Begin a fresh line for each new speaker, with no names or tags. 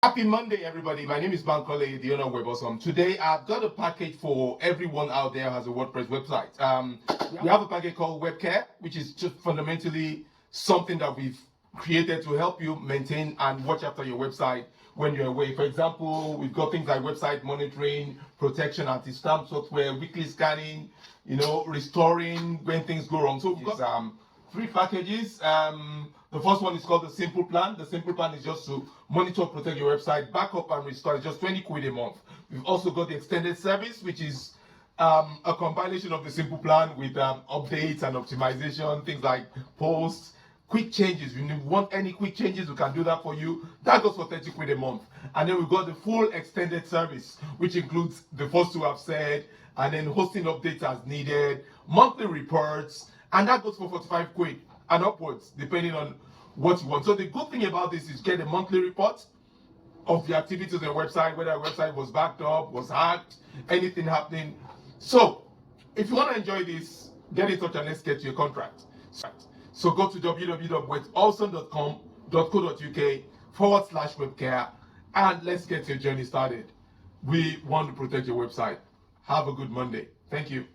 Happy Monday, everybody. My name is Bankole, the owner of Webawesome. Today, I've got a package for everyone out there who has a WordPress website. We have a package called Webcare, which is just fundamentally something that we've created to help you maintain and watch after your website when you're away. For example, we've got things like website monitoring, protection, anti-spam software, weekly scanning, restoring when things go wrong. So we've got three packages. The first one is called the Simple Plan. The Simple Plan is just to monitor, protect your website, backup and restore. It's just 20 quid a month. We've also got the Extended Service, which is a compilation of the Simple Plan with updates and optimization, things like posts, quick changes. If you want any quick changes, we can do that for you. That goes for 30 quid a month. And then we've got the full Extended Service, which includes the first two I've said, and then hosting updates as needed, monthly reports, and that goes for 45 quid and upwards, depending on what you want. So the good thing about this is get a monthly report of the activities on your website, whether your website was backed up, was hacked, anything happening. So if you want to enjoy this, get in touch and let's get you a contract. So go to www.webawesome.co.uk/webcare and let's get your journey started. We want to protect your website. Have a good Monday. Thank you.